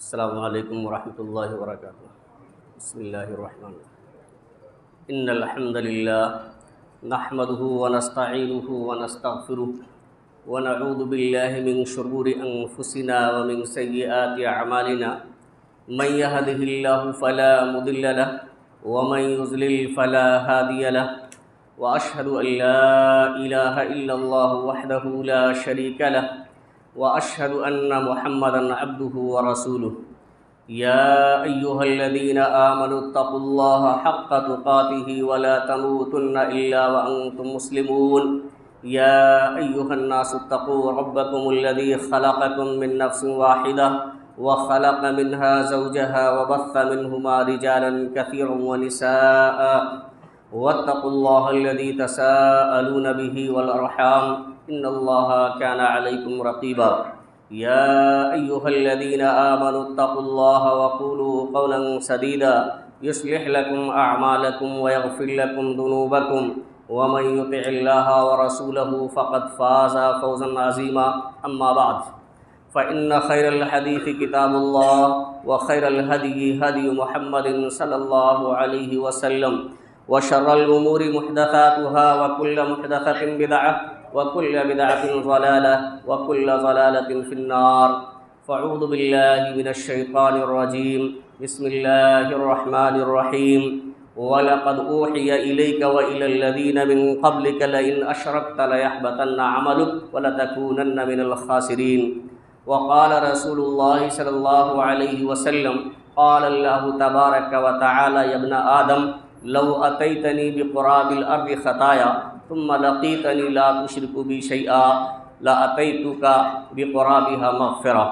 السلام علیکم ورحمۃ اللہ وبرکاتہ۔ بسم اللہ الرحمن الرحیم۔ ان الحمد للہ نحمده ونستعینه ونستغفره ونعوذ باللہ من شرور انفسنا ومن سیئات اعمالنا من يهده اللہ فلا مضل له ومن يضلل فلا هادی له واشهد ان لا الہ الا اللہ وحدہ لا شریک له واشهد ان محمدا عبده ورسوله يا ايها الذين امنوا اتقوا الله حق تقاته ولا تموتن الا وانتم مسلمون يا ايها الناس اتقوا ربكم الذي خلقكم من نفس واحده وخلق منها زوجها وبث منهما رجالا كثيرا ونساء واتقوا الله الذي تساءلون به والارحام ان الله كان عليكم رقيبا يا ايها الذين امنوا اتقوا الله وقولوا قولا سديدا يصلح لكم اعمالكم ويغفر لكم ذنوبكم ومن يطع الله ورسوله فقد فاز فوزا عظيما اما بعد فان خير الحديث كتاب الله وخير الهدي هدي محمد صلى الله عليه وسلم وشر الامور محدثاتها وكل محدثة بدعة وكل بدعة ضلالة وكل ضلالة في النار فاعوذ بالله من الشيطان الرجيم بسم الله الرحمن الرحيم ولقد أوحي إليك وإلى الذين من قبلك لئن أشركت ليحبطن عملك ولتكونن من الخاسرين وقال رسول الله صلى الله عليه وسلم قال الله تبارك وتعالى يا ابن آدم لو أتيتني بقراب الأرض خطايا ثم لقيتني لا تشرك بي شيئا لأتيتك بقرابها مغفرة۔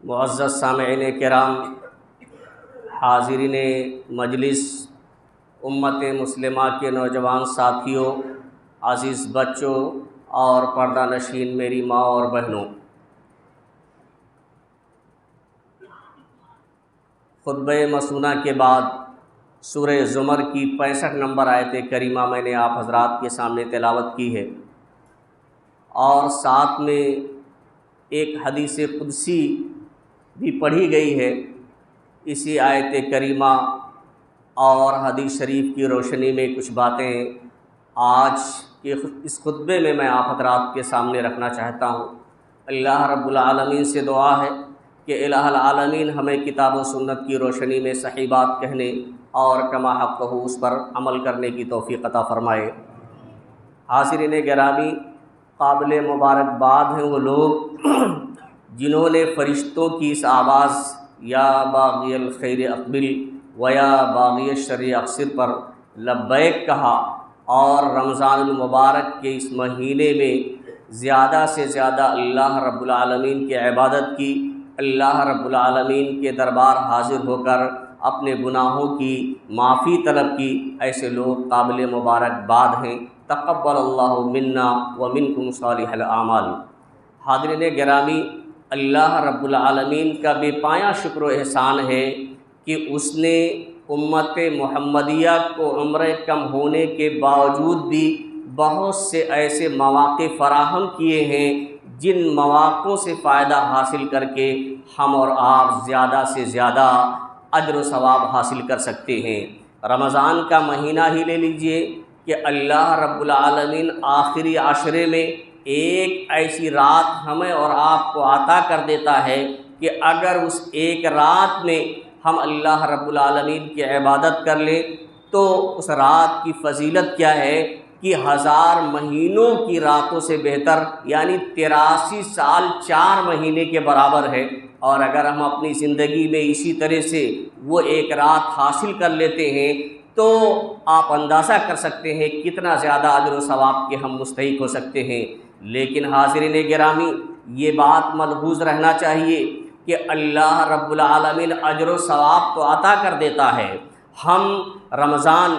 معزز سامعین کرام، حاضرین مجلس، امت مسلمہ کے نوجوان ساتھیوں، عزیز بچوں اور پردہ نشین میری ماں اور بہنوں، خطبہ مسونہ کے بعد سورہ زمر کی 65 نمبر آیت کریمہ میں نے آپ حضرات کے سامنے تلاوت کی ہے، اور ساتھ میں ایک حدیث قدسی بھی پڑھی گئی ہے۔ اسی آیت کریمہ اور حدیث شریف کی روشنی میں کچھ باتیں آج کے اس خطبے میں آپ حضرات کے سامنے رکھنا چاہتا ہوں۔ اللہ رب العالمین سے دعا ہے کہ الہ العالمین ہمیں کتاب و سنت کی روشنی میں صحیح بات کہنے اور کما حق اس پر عمل کرنے کی توفیق عطا فرمائے۔ حاضرین گرامی، قابل مبارکباد ہیں وہ لوگ جنہوں نے فرشتوں کی اس آواز یا باغی الخیر اقبل و یا باغی الشر اقصر پر لبیک کہا، اور رمضان المبارک کے اس مہینے میں زیادہ سے زیادہ اللہ رب العالمین کی عبادت کی، اللہ رب العالمین کے دربار حاضر ہو کر اپنے گناہوں کی معافی طلب کی، ایسے لوگ قابل مبارکباد ہیں۔ تقبل اللہ منا ومنکم صالح الاعمال۔ حاضرین گرامی، اللہ رب العالمین کا بے پایہ شکر و احسان ہے کہ اس نے امت محمدیہ کو عمر کم ہونے کے باوجود بھی بہت سے ایسے مواقع فراہم کیے ہیں جن مواقعوں سے فائدہ حاصل کر کے ہم اور آپ زیادہ سے زیادہ اجر و ثواب حاصل کر سکتے ہیں۔ رمضان کا مہینہ ہی لے لیجئے کہ اللہ رب العالمین آخری عشرے میں ایک ایسی رات ہمیں اور آپ کو عطا کر دیتا ہے کہ اگر اس ایک رات میں ہم اللہ رب العالمین کی عبادت کر لیں تو اس رات کی فضیلت کیا ہے کہ 1000 مہینوں کی راتوں سے بہتر، یعنی 83 سال 4 مہینے کے برابر ہے۔ اور اگر ہم اپنی زندگی میں اسی طرح سے وہ ایک رات حاصل کر لیتے ہیں تو آپ اندازہ کر سکتے ہیں کتنا زیادہ اجر و ثواب کے ہم مستحق ہو سکتے ہیں۔ لیکن حاضرین گرامی، یہ بات ملحوظ رہنا چاہیے کہ اللہ رب العالمین اجر و ثواب تو عطا کر دیتا ہے، ہم رمضان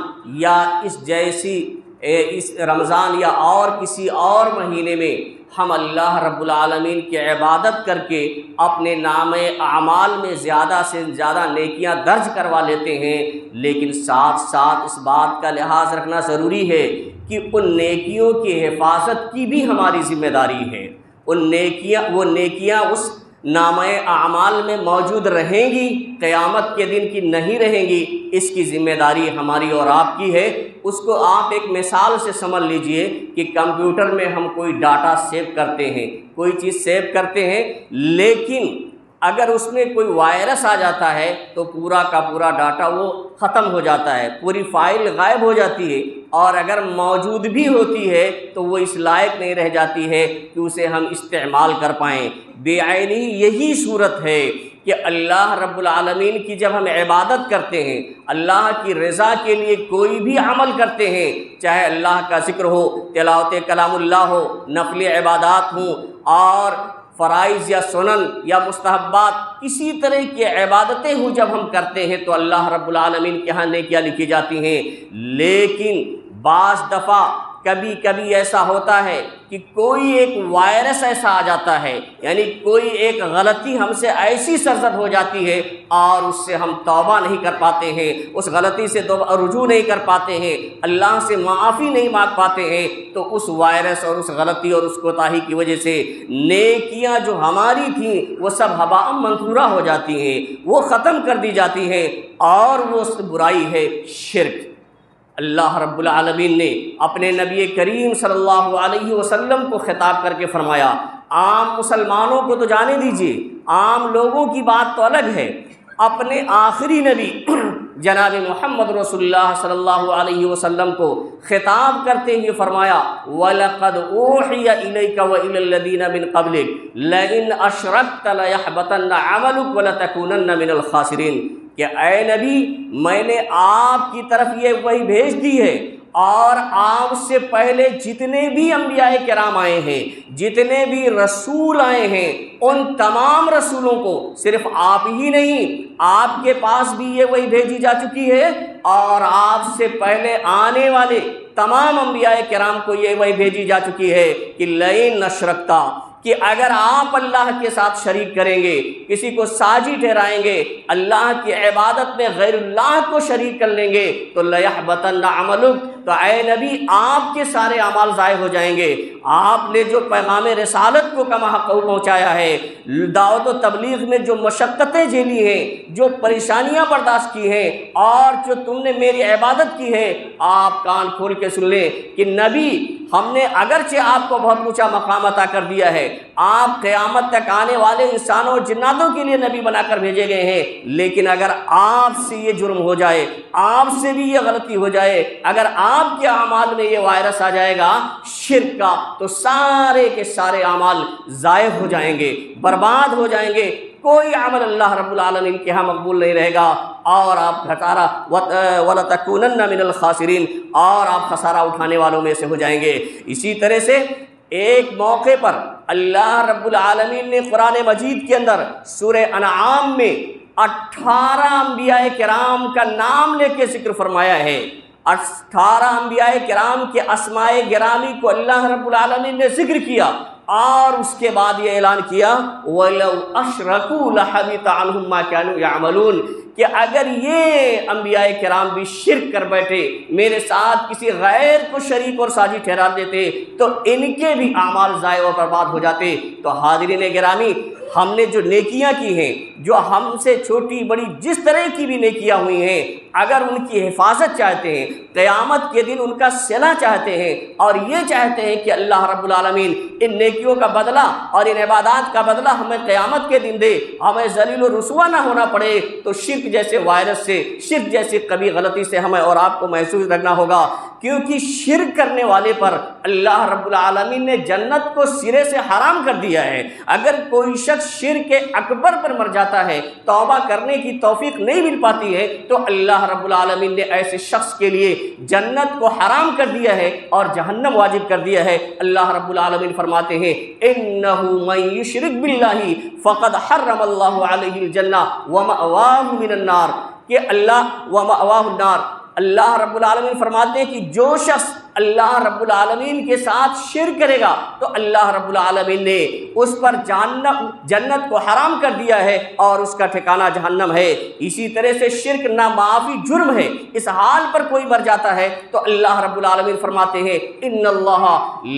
یا اس رمضان یا اور کسی اور مہینے میں ہم اللہ رب العالمین کی عبادت کر کے اپنے نام اعمال میں زیادہ سے زیادہ نیکیاں درج کروا لیتے ہیں، لیکن ساتھ ساتھ اس بات کا لحاظ رکھنا ضروری ہے کہ ان نیکیوں کی حفاظت کی بھی ہماری ذمہ داری ہے۔ وہ نیکیاں اس نامہ اعمال میں موجود رہیں گی، قیامت کے دن کی نہیں رہیں گی، اس کی ذمہ داری ہماری اور آپ کی ہے۔ اس کو آپ ایک مثال سے سمجھ لیجئے کہ کمپیوٹر میں ہم کوئی ڈاٹا سیو کرتے ہیں، کوئی چیز سیو کرتے ہیں، لیکن اگر اس میں کوئی وائرس آ جاتا ہے تو پورا کا پورا ڈاٹا وہ ختم ہو جاتا ہے، پوری فائل غائب ہو جاتی ہے، اور اگر موجود بھی ہوتی ہے تو وہ اس لائق نہیں رہ جاتی ہے کہ اسے ہم استعمال کر پائیں۔ بے عینی یہی صورت ہے کہ اللہ رب العالمین کی جب ہم عبادت کرتے ہیں، اللہ کی رضا کے لیے کوئی بھی عمل کرتے ہیں، چاہے اللہ کا ذکر ہو، تلاوت کلام اللہ ہو، نفل عبادات ہوں، اور فرائض یا سنن یا مستحبات کسی طرح کی عبادتیں ہوں، جب ہم کرتے ہیں تو اللہ رب العالمین کے ہاں نیکیاں لکھی جاتی ہیں۔ لیکن بعض دفعہ کبھی کبھی ایسا ہوتا ہے کہ کوئی ایک وائرس ایسا آ جاتا ہے، یعنی کوئی ایک غلطی ہم سے ایسی سرزد ہو جاتی ہے اور اس سے ہم توبہ نہیں کر پاتے ہیں، اس غلطی سے رجوع نہیں کر پاتے ہیں، اللہ سے معافی نہیں مانگ پاتے ہیں، تو اس وائرس اور اس غلطی اور اس کوتاہی کی وجہ سے نیکیاں جو ہماری تھیں وہ سب ہباء منثورہ ہو جاتی ہیں، وہ ختم کر دی جاتی ہیں، اور وہ برائی ہے شرک۔ اللہ رب العالمین نے اپنے نبی کریم صلی اللہ علیہ وسلم کو خطاب کر کے فرمایا، عام مسلمانوں کو تو جانے دیجئے، عام لوگوں کی بات تو الگ ہے، اپنے آخری نبی جناب محمد رسول اللہ صلی اللہ علیہ وسلم کو خطاب کرتے ہوئے فرمایا، وَلَقَدْ أُوحِيَ إِلَيْكَ وَإِلَى الَّذِينَ مِنْ قَبْلِكَ لَئِنْ أَشْرَكْتَ لَيَحْبَطَنَّ عَمَلُكَ وَلَتَكُونَنَّ مِنَ الْخَاسِرِينَ، کہ اے نبی میں نے آپ کی طرف یہ وحی بھیج دی ہے، اور آپ سے پہلے جتنے بھی انبیاء کرام آئے ہیں، جتنے بھی رسول آئے ہیں، ان تمام رسولوں کو صرف آپ ہی نہیں، آپ کے پاس بھی یہ وحی بھیجی جا چکی ہے، اور آپ سے پہلے آنے والے تمام انبیاء کرام کو یہ وحی بھیجی جا چکی ہے کہ لئن اشرکتا، کہ اگر آپ اللہ کے ساتھ شریک کریں گے، کسی کو ساجی ٹھہرائیں گے، اللہ کی عبادت میں غیر اللہ کو شریک کر لیں گے، تو لَيَحْبَطَنَّ عَمَلُكَ، تو اے نبی آپ کے سارے اعمال ضائع ہو جائیں گے۔ آپ نے جو پیغام رسالت کو کما حق پہنچایا ہے، دعوت و تبلیغ میں جو مشقتیں جھیلی ہیں، جو پریشانیاں برداشت کی ہیں، اور جو تم نے میری عبادت کی ہے، آپ کان کھول کے سن لیں کہ نبی ہم نے اگرچہ آپ کو بہت اونچا مقام عطا کر دیا ہے، آپ قیامت تک آنے والے انسانوں اور جناتوں کے لیے نبی بنا کر بھیجے گئے ہیں، لیکن اگر آپ سے یہ جرم ہو جائے، آپ سے بھی یہ غلطی ہو جائے، اگر آپ کے اعمال میں یہ وائرس آ جائے گا شرک کا، تو سارے کے سارے اعمال ضائع ہو جائیں گے، برباد ہو جائیں گے، کوئی عمل اللہ رب العالمین کے ہاں مقبول نہیں رہے گا، اور آپ خسارہ وَلَتَكُونَنَّ مِنَ الْخَاسِرِينَ، اور آپ خسارہ اٹھانے والوں میں سے ہو جائیں گے۔ اسی طرح سے ایک موقع پر اللہ رب العالمین نے قرآن مجید کے اندر سورہ انعام میں 18 انبیاء کرام کا نام لے کے ذکر فرمایا ہے۔ 18 انبیاء کرام کے اسماء گرامی کو اللہ رب العالمین نے ذکر کیا، اور اس کے بعد یہ اعلان کیا وَلَوْ أَشْرَكُوا لَحَبِطَ عَنْهُمْ مَا كَانُوا يَعْمَلُونَ، کہ اگر یہ انبیاء کرام بھی شرک کر بیٹھے، میرے ساتھ کسی غیر کو شریک اور ساجی ٹھہرا دیتے، تو ان کے بھی اعمال ضائع و برباد ہو جاتے۔ تو حاضرین گرامی، ہم نے جو نیکیاں کی ہیں، جو ہم سے چھوٹی بڑی جس طرح کی بھی نیکیاں ہوئی ہیں، اگر ان کی حفاظت چاہتے ہیں، قیامت کے دن ان کا صلہ چاہتے ہیں، اور یہ چاہتے ہیں کہ اللہ رب العالمین ان نیکیوں کا بدلہ اور ان عبادات کا بدلہ ہمیں قیامت کے دن دے، ہمیں ذلیل و رسوا نہ ہونا پڑے، تو شرک جیسے وائرس سے، شرک جیسی کبھی غلطی سے ہمیں اور آپ کو محسوس رکھنا ہوگا، کیونکہ شرک کرنے والے پر اللہ رب العالمین نے جنت کو سرے سے حرام کر دیا ہے۔ اگر کوئی شخص شرک اکبر پر مر جاتا ہے، توبہ کرنے کی توفیق نہیں مل پاتی ہے، تو اللہ رب العالمین نے ایسے شخص کے لیے جنت کو حرام کر دیا ہے اور جہنم واجب کر دیا ہے۔ اللہ رب العالمین فرماتے ہیں اِنَّهُ مَن يُشْرِكْ بِاللَّهِ فَقَدْ حَرَّمَ اللَّهُ عَلَيْهِ الْجَنَّةَ وَمَأْوَاهُ مِنَ النَّارِ، کہ اللہ وَمَأْوَاهُ النَّارِ، اللہ رب العالمین فرماتے ہیں کہ جو شخص اللہ رب العالمین کے ساتھ شرک کرے گا تو اللہ رب العالمین نے اس پر جنت کو حرام کر دیا ہے اور اس کا ٹھکانہ جہنم ہے۔ اسی طرح سے شرک نامعافی جرم ہے، اس حال پر کوئی مر جاتا ہے تو اللہ رب العالمین فرماتے ہیں ان اللہ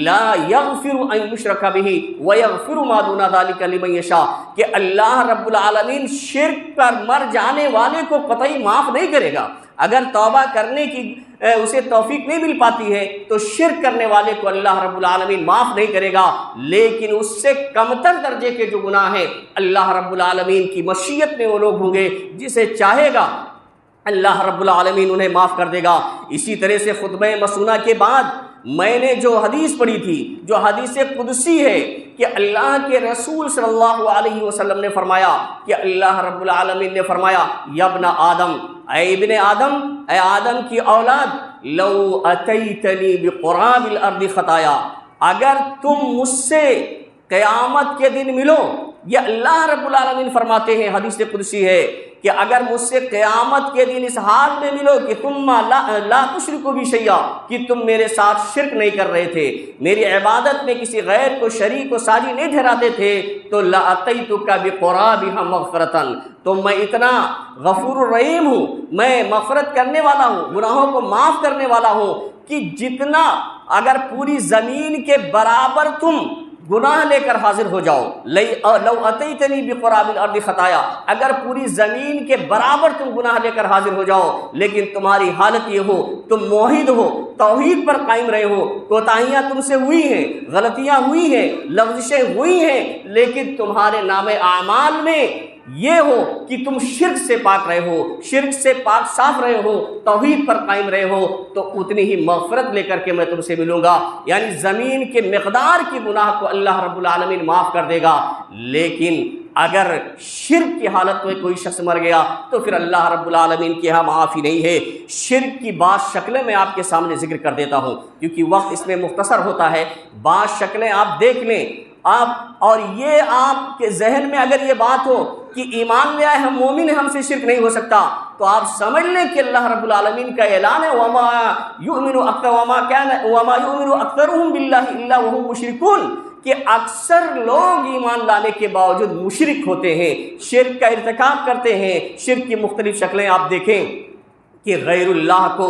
لا یغفر ان یشرک بہ ویغفر ما دون ذلک لمن یشاء، کہ اللہ رب العالمین شرک پر مر جانے والے کو قطعی معاف نہیں کرے گا۔ اگر توبہ کرنے کی اسے توفیق نہیں مل پاتی ہے تو شرک کرنے والے کو اللہ رب العالمین معاف نہیں کرے گا، لیکن اس سے کمتر درجے کے جو گناہ ہیں اللہ رب العالمین کی مشیت میں وہ لوگ ہوں گے جسے چاہے گا اللہ رب العالمین انہیں معاف کر دے گا۔ اسی طرح سے خطبہ مسنونہ کے بعد میں نے جو حدیث پڑھی تھی، جو حدیث قدسی ہے کہ اللہ کے رسول صلی اللہ علیہ وسلم نے فرمایا کہ اللہ رب العالمین نے فرمایا یا ابن آدم، اے ابن آدم، اے آدم کی اولاد، لو اتیتنی بقراب الارض خطایا، اگر تم مجھ سے قیامت کے دن ملو، یہ اللہ رب العالمین فرماتے ہیں، حدیث قدسی ہے کہ اگر مجھ سے قیامت کے دن اس حال میں ملو کہ تم لا تشرکوا بی شیئا، کہ تم میرے ساتھ شرک نہیں کر رہے تھے، میری عبادت میں کسی غیر کو شریک و ساجی نہیں ٹھہراتے تھے، تو لاتیتک بقرابها مغفرۃ، تو میں اتنا غفور الرحیم ہوں، میں مغفرت کرنے والا ہوں، گناہوں کو معاف کرنے والا ہوں کہ جتنا اگر پوری زمین کے برابر تم گناہ لے کر حاضر ہو جاؤ، لو اتیتنی بقراب الارض خطایا، اگر پوری زمین کے برابر تم گناہ لے کر حاضر ہو جاؤ، لیکن تمہاری حالت یہ ہو تم موحد ہو، توحید پر قائم رہے ہو، کوتاہیاں تم سے ہوئی ہیں، غلطیاں ہوئی ہیں، لغزشیں ہوئی ہیں، لیکن تمہارے نام اعمال میں یہ ہو کہ تم شرک سے پاک رہے ہو، شرک سے پاک صاف رہے ہو، توحید پر قائم رہے ہو، تو اتنی ہی مغفرت لے کر کے میں تم سے ملوں گا، یعنی زمین کے مقدار کی گناہ کو اللہ رب العالمین معاف کر دے گا۔ لیکن اگر شرک کی حالت میں کوئی شخص مر گیا تو پھر اللہ رب العالمین کے ہاں معافی نہیں ہے۔ شرک کی بعض شکلیں میں آپ کے سامنے ذکر کر دیتا ہوں کیونکہ وقت اس میں مختصر ہوتا ہے، بعض شکلیں آپ دیکھ لیں آپ، اور یہ آپ کے ذہن میں اگر یہ بات ہو کہ ایمان لے آئے ہم مومن ہیں، ہم سے شرک نہیں ہو سکتا، تو آپ سمجھ لیں کہ اللہ رب العالمین کا اعلان ہے وَمَا يُؤْمِنُ أَكْثَرُهُمْ بِاللَّهِ إِلَّا وَهُمْ مُشْرِكُونَ، کہ اکثر لوگ ایمان لانے کے باوجود مشرک ہوتے ہیں، شرک کا ارتکاب کرتے ہیں۔ شرک کی مختلف شکلیں آپ دیکھیں کہ غیر اللہ کو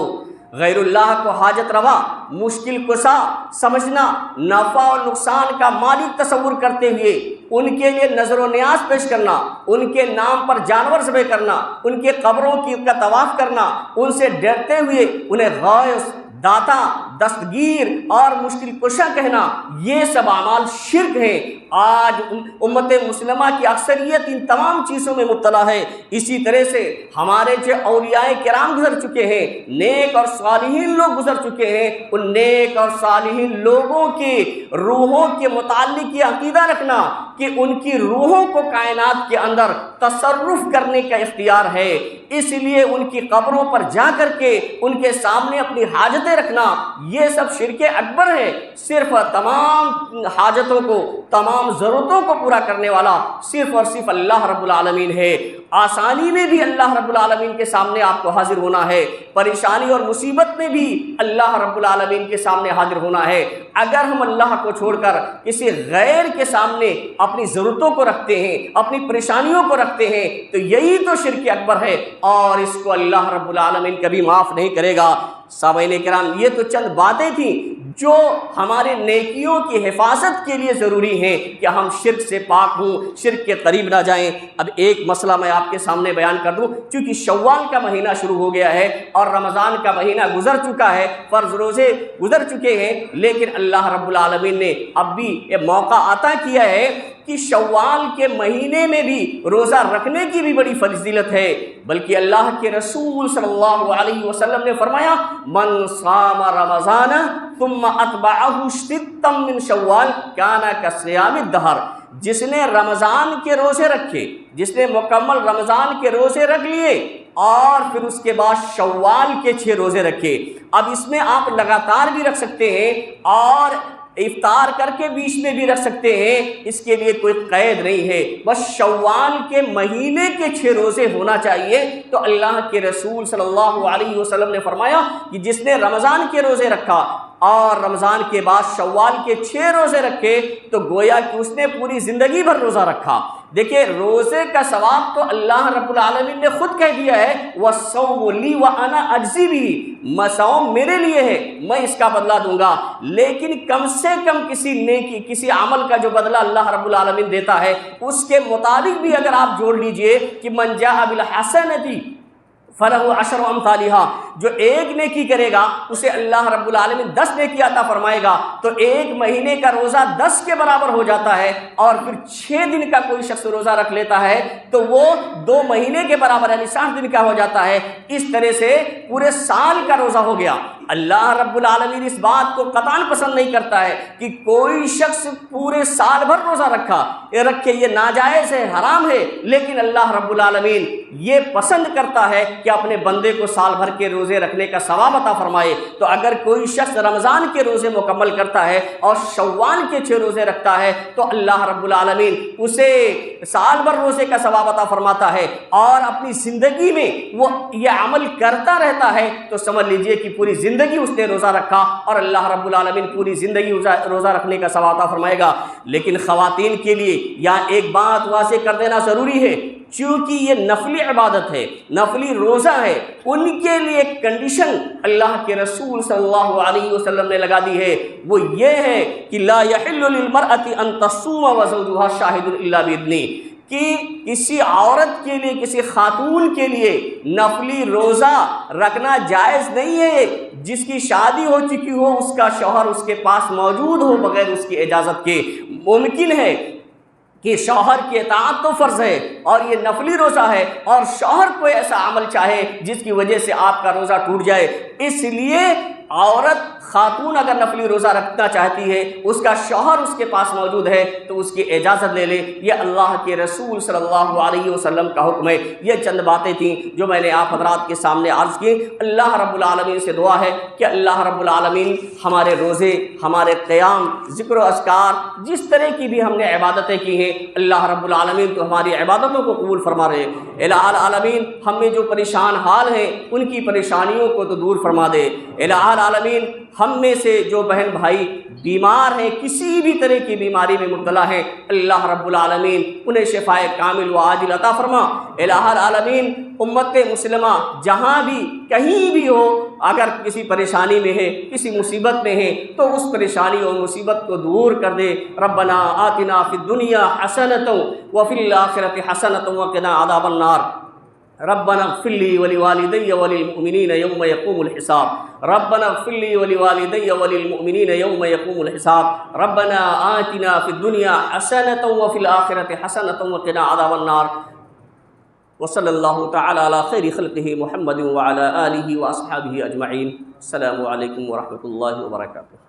حاجت روا، مشکل کشا سمجھنا، نفع اور نقصان کا مالک تصور کرتے ہوئے ان کے لیے نظر و نیاز پیش کرنا، ان کے نام پر جانور ذبح کرنا، ان کے قبروں کا طواف کرنا، ان سے ڈرتے ہوئے انہیں غوث، داتا، دستگیر اور مشکل کشا کہنا، یہ سب اعمال شرک ہیں۔ آج امت مسلمہ کی اکثریت ان تمام چیزوں میں مبتلا ہے۔ اسی طرح سے ہمارے جو اولیاء کرام گزر چکے ہیں، نیک اور صالحین لوگ گزر چکے ہیں، ان نیک اور صالحین لوگوں کی روحوں کے متعلق یہ عقیدہ رکھنا کہ ان کی روحوں کو کائنات کے اندر تصرف کرنے کا اختیار ہے، اس لیے ان کی قبروں پر جا کر کے ان کے سامنے اپنی حاجتیں رکھنا، یہ سب شرک اکبر ہے۔ صرف تمام حاجتوں کو، تمام ضرورتوں کو پورا کرنے والا صرف اور صرف اللہ رب العالمین ہے۔ آسانی میں بھی اللہ رب العالمین کے سامنے آپ کو حاضر ہونا ہے، پریشانی اور مصیبت میں بھی اللہ رب العالمین کے سامنے حاضر ہونا ہے۔ اگر ہم اللہ کو چھوڑ کر کسی غیر کے سامنے اپنی ضرورتوں کو رکھتے ہیں، اپنی پریشانیوں کو رکھتے ہیں، تو یہی تو شرک اکبر ہے اور اس کو اللہ رب العالمین کبھی معاف نہیں کرے گا۔ سامعین کرام، یہ تو چند باتیں تھیں جو ہمارے نیکیوں کی حفاظت کے لیے ضروری ہیں کہ ہم شرک سے پاک ہوں، شرک کے قریب نہ جائیں۔ اب ایک مسئلہ میں آپ کے سامنے بیان کر دوں، چونکہ شوال کا مہینہ شروع ہو گیا ہے اور رمضان کا مہینہ گزر چکا ہے، فرض روزے گزر چکے ہیں، لیکن اللہ رب العالمین نے اب بھی یہ موقع عطا کیا ہے کہ شوال کے مہینے میں بھی روزہ رکھنے کی بھی بڑی فضیلت ہے۔ بلکہ اللہ کے رسول صلی اللہ علیہ وسلم نے فرمایا من صام رمضان ثم اتبعہ ستا من شوال کان کصیام الدہر، جس نے رمضان کے روزے رکھے، جس نے مکمل رمضان کے روزے رکھ لیے اور پھر اس کے بعد شوال کے 6 روزے رکھے۔ اب اس میں آپ لگاتار بھی رکھ سکتے ہیں اور افطار کر کے بیچ میں بھی رکھ سکتے ہیں، اس کے لیے کوئی قید نہیں ہے، بس شوال کے مہینے کے 6 روزے ہونا چاہیے۔ تو اللہ کے رسول صلی اللہ علیہ وسلم نے فرمایا کہ جس نے رمضان کے روزے رکھا اور رمضان کے بعد شوال کے 6 روزے رکھے تو گویا کہ اس نے پوری زندگی بھر روزہ رکھا۔ دیکھیں روزے کا ثواب تو اللہ رب العالمین نے خود کہہ دیا ہے، وَالصَّوْمُ لِي وَأَنَا أَجْزِي بِهِ، صوم میرے لیے ہے، میں اس کا بدلہ دوں گا۔ لیکن کم سے کم کسی نیکی، کسی عمل کا جو بدلہ اللہ رب العالمین دیتا ہے اس کے مطابق بھی اگر آپ جوڑ لیجئے کہ من جاء بالحسنۃ فلہ عشر امثالھا، جو ایک نیکی کرے گا اسے اللہ رب العالمین 10 نیکی عطا فرمائے گا، تو ایک مہینے کا روزہ 10 کے برابر ہو جاتا ہے، اور پھر 6 دن کا کوئی شخص روزہ رکھ لیتا ہے تو وہ 2 مہینے کے برابر یعنی 60 دن کا ہو جاتا ہے۔ اس طرح سے پورے سال کا روزہ ہو گیا۔ اللہ رب العالمین اس بات کو قطعاً پسند نہیں کرتا ہے کہ کوئی شخص پورے سال بھر روزہ رکھے، یہ ناجائز ہے، حرام ہے، لیکن اللہ رب العالمین یہ پسند کرتا ہے کہ اپنے بندے کو سال بھر کے روزے رکھنے کا ثواب عطا فرمائے۔ تو اگر کوئی شخص رمضان کے روزے مکمل کرتا ہے اور شوال کے 6 روزے رکھتا ہے تو اللہ رب العالمین اسے سال بھر روزے کا ثواب عطا فرماتا ہے، اور اپنی زندگی میں وہ یہ عمل کرتا رہتا ہے تو سمجھ لیجئے کہ پوری زندگی اس نے روزہ رکھا، اور اللہ رب العالمین پوری زندگی روزہ رکھنے کا ثواب عطا فرمائے گا۔ لیکن خواتین کے لیے یہاں ایک بات واضح کر دینا ضروری ہے، چونکہ یہ نفلی عبادت ہے، نفلی روزہ ہے، ان کے لیے ایک کنڈیشن اللہ کے رسول صلی اللہ علیہ وسلم نے لگا دی ہے، وہ یہ ہے کہ لا يحل للمرأة ان تصوم وزوجها شاہد الا باذنہ، کہ کسی عورت کے لیے، کسی خاتون کے لیے نفلی روزہ رکھنا جائز نہیں ہے جس کی شادی ہو چکی ہو، اس کا شوہر اس کے پاس موجود ہو بغیر اس کی اجازت کے۔ ممکن ہے کہ شوہر کی اطاعت تو فرض ہے اور یہ نفلی روزہ ہے، اور شوہر کوئی ایسا عمل چاہے جس کی وجہ سے آپ کا روزہ ٹوٹ جائے، اس لیے عورت خاتون اگر نفلی روزہ رکھنا چاہتی ہے، اس کا شوہر اس کے پاس موجود ہے تو اس کی اجازت لے لے، یہ اللہ کے رسول صلی اللہ علیہ وسلم کا حکم ہے۔ یہ چند باتیں تھیں جو میں نے آپ حضرات کے سامنے عرض کی۔ اللہ رب العالمین سے دعا ہے کہ اللہ رب العالمین ہمارے روزے، ہمارے قیام، ذکر و اذکار، جس طرح کی بھی ہم نے عبادتیں کی ہیں، اللہ رب العالمین تو ہماری عبادتوں کو قبول فرما رہے۔ الہ العالمین ہم میں جو پریشان حال ہیں ان کی پریشانیوں کو تو دور فرما دے۔ الہ العالمین ہم میں سے جو بہن بھائی بیمار ہیں، کسی بھی طرح کی بیماری میں مبتلا ہیں، اللہ رب العالمین انہیں شفاء کامل و عاجل عطا فرما۔ الہ العالمین امت مسلمہ جہاں بھی کہیں بھی ہو، اگر کسی پریشانی میں ہے، کسی مصیبت میں ہے تو اس پریشانی اور مصیبت کو دور کر دے۔ ربنا آتنا فی الدنیا حسنۃ وفی الآخرۃ حسنۃ وقنا عذاب النار۔ ربنا اغفر لي ولوالدي وللمؤمنين يوم يقوم الحساب۔ ربنا اغفر لي ولوالدي وللمؤمنين يوم يقوم الحساب۔ ربنا آتنا في الدنيا حسنة وفي الآخرة حسنة وقنا عذاب النار۔ وصلى الله تعالى على خير خلقه محمد وعلى آله وأصحابه أجمعين۔ السلام عليكم ورحمة الله وبركاته۔